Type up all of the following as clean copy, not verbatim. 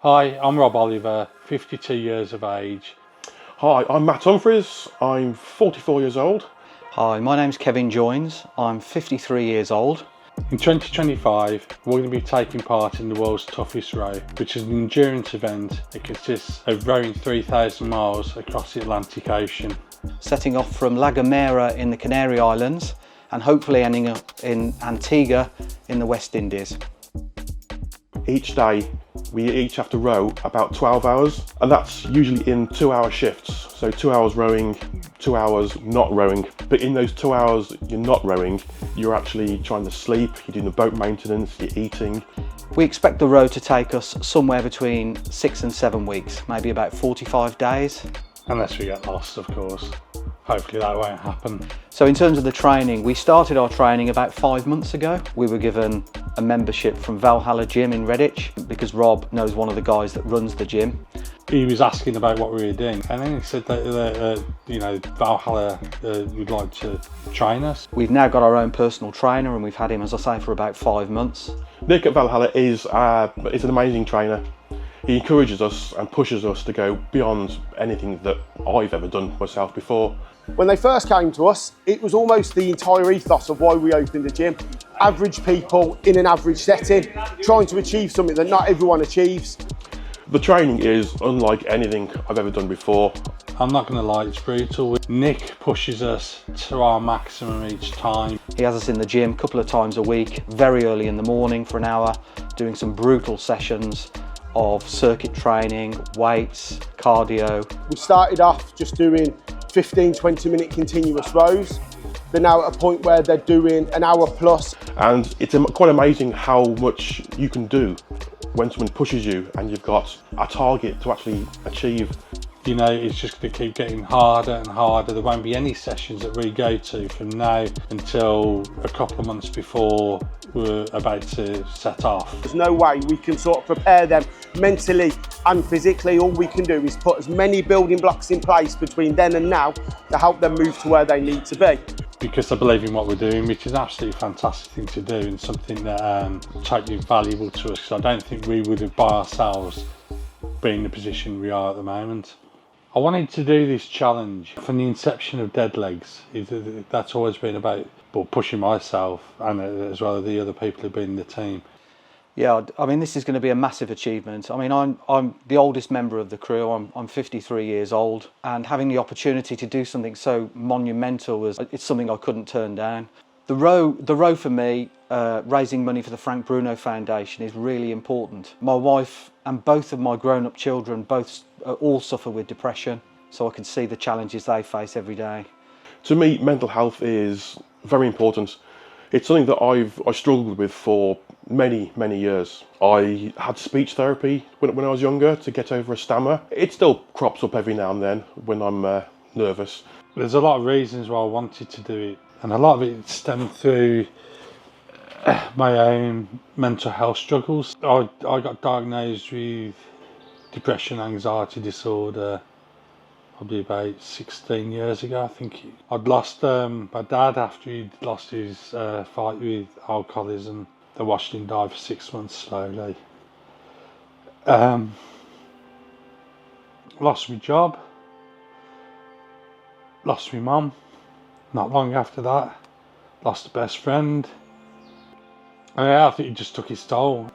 Hi, I'm Rob Oliver, 52 years of age. Hi, I'm Matt Humphries, I'm 44 years old. Hi, my name's Kevin Joins, I'm 53 years old. In 2025, we're going to be taking part in the world's toughest row, which is an endurance event that consists of rowing 3,000 miles across the Atlantic Ocean. Setting off from La Gomera in the Canary Islands and hopefully ending up in Antigua in the West Indies. Each day we each have to row about 12 hours, and that's usually in 2-hour shifts. So 2 hours rowing, 2 hours not rowing. But in those 2 hours you're not rowing, you're actually trying to sleep, you're doing the boat maintenance, you're eating. We expect the row to take us somewhere between 6 and 7 weeks, maybe about 45 days. Unless we get lost, of course. Hopefully that won't happen. So in terms of the training, we started our training about 5 months ago. We were given a membership from Valhalla Gym in Redditch because Rob knows one of the guys that runs the gym. He was asking about what we were doing, and then he said that Valhalla would like to train us. We've now got our own personal trainer and we've had him, as I say, for about 5 months. Nick at Valhalla is an amazing trainer. He encourages us and pushes us to go beyond anything that I've ever done myself before. When they first came to us, it was almost the entire ethos of why we opened the gym. Average people in an average setting, trying to achieve something that not everyone achieves. The training is unlike anything I've ever done before. I'm not going to lie, it's brutal. Nick pushes us to our maximum each time. He has us in the gym a couple of times a week, very early in the morning for an hour, doing some brutal sessions of circuit training, weights, cardio. We started off just doing 15-20 minute continuous rows. They're now at a point where they're doing an hour plus. And it's quite amazing how much you can do when someone pushes you and you've got a target to actually achieve. You know, it's just going to keep getting harder and harder. There won't be any sessions that we go to from now until a couple of months before we're about to set off. There's no way we can sort of prepare them mentally and physically. All we can do is put as many building blocks in place between then and now to help them move to where they need to be. Because I believe in what we're doing, which is an absolutely fantastic thing to do and something that totally valuable to us, because I don't think we would have by ourselves been in the position we are at the moment. I wanted to do this challenge from the inception of Deadlegz. That's always been about pushing myself and as well as the other people who've been in the team. Yeah, I mean, this is going to be a massive achievement. I mean, I'm the oldest member of the crew. I'm 53 years old, and having the opportunity to do something so monumental it's something I couldn't turn down. The row for me, raising money for the Frank Bruno Foundation is really important. My wife and both of my grown-up children all suffer with depression, so I can see the challenges they face every day. To me, mental health is very important. It's something that I struggled with for many years. I had speech therapy when I was younger to get over a stammer. It still crops up every now and then when I'm nervous. There's a lot of reasons why I wanted to do it, and a lot of it stemmed through my own mental health struggles. I got diagnosed with depression, anxiety disorder probably about 16 years ago. I think I'd lost my dad after he'd lost his fight with alcoholism. They watched him die for 6 months slowly. Lost my job, lost my mum not long after that, lost a best friend. I think it just took its toll.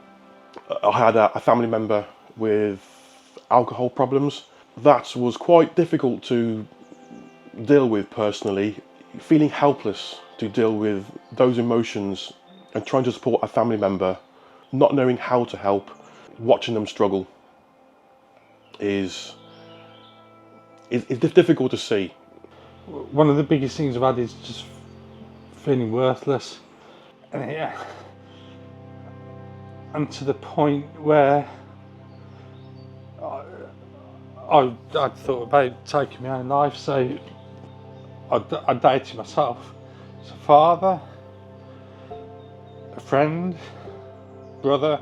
I had a family member with alcohol problems. That was quite difficult to deal with personally, feeling helpless to deal with those emotions and trying to support a family member, not knowing how to help, watching them struggle is difficult to see. One of the biggest things I've had is just feeling worthless. And to the point where I'd thought about taking my own life, so I dated myself as a father, a friend, brother.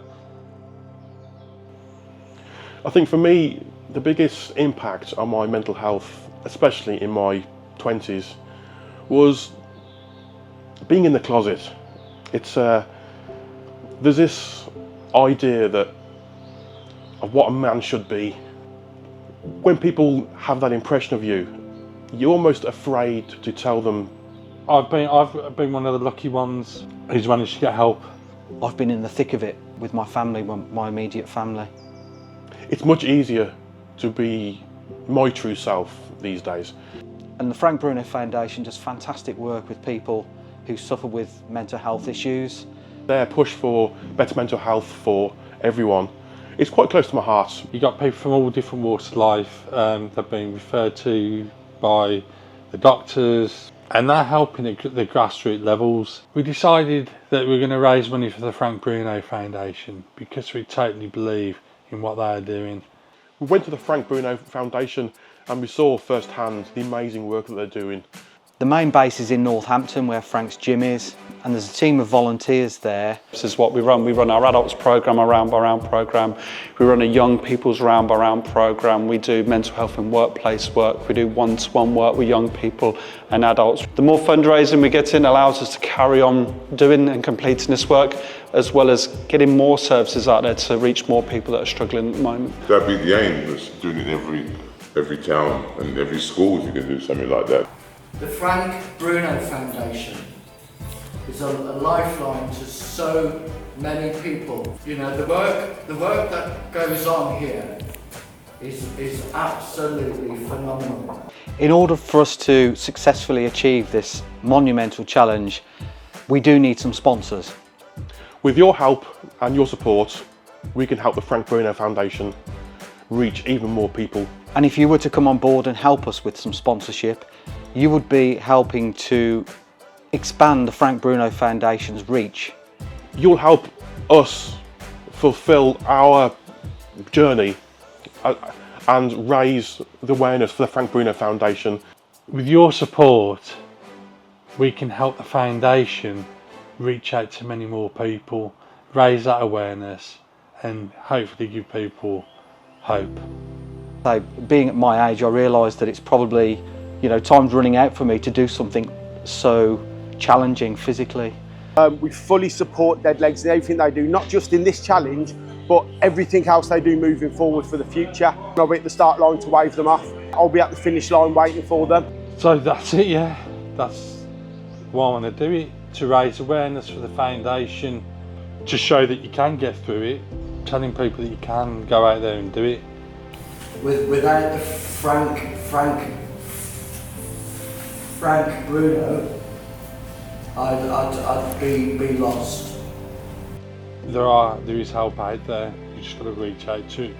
I think for me, the biggest impact on my mental health, especially in my 20s, was being in the closet. It's there's this idea that of what a man should be. When people have that impression of you, you're almost afraid to tell them. I've been one of the lucky ones who's managed to get help. I've been in the thick of it with my family, my immediate family. It's much easier to be my true self these days. And the Frank Bruno Foundation does fantastic work with people who suffer with mental health issues. Their push for better mental health for everyone is quite close to my heart. You got people from all different walks of life they've been referred to by the doctors, and they're helping at the grassroots levels. We decided that we're going to raise money for the Frank Bruno Foundation because we totally believe in what they are doing. We went to the Frank Bruno Foundation and we saw firsthand the amazing work that they're doing. The main base is in Northampton, where Frank's gym is, and there's a team of volunteers there. This is what we run. We run our adults program, a round by round program. We run a young people's round by round program. We do mental health and workplace work. We do one-to-one work with young people and adults. The more fundraising we get in allows us to carry on doing and completing this work, as well as getting more services out there to reach more people that are struggling at the moment. That'd be the aim, is doing it in every town and every school if you can do something like that. The Frank Bruno Foundation is a lifeline to so many people. You know, the work that goes on here is absolutely phenomenal. In order for us to successfully achieve this monumental challenge, we do need some sponsors. With your help and your support, we can help the Frank Bruno Foundation reach even more people. And if you were to come on board and help us with some sponsorship, you would be helping to expand the Frank Bruno Foundation's reach. You'll help us fulfill our journey and raise the awareness for the Frank Bruno Foundation. With your support, we can help the foundation reach out to many more people, raise that awareness, and hopefully give people hope. So, being at my age, I realised that it's probably, time's running out for me to do something so challenging physically. We fully support Deadlegz and everything they do, not just in this challenge, but everything else they do moving forward for the future. I'll be at the start line to wave them off. I'll be at the finish line waiting for them. So that's it, yeah. That's why I want to do it, to raise awareness for the foundation, to show that you can get through it, telling people that you can go out there and do it. Without the Frank Bruno, I'd be lost. There is help out there. You just got to reach out to it.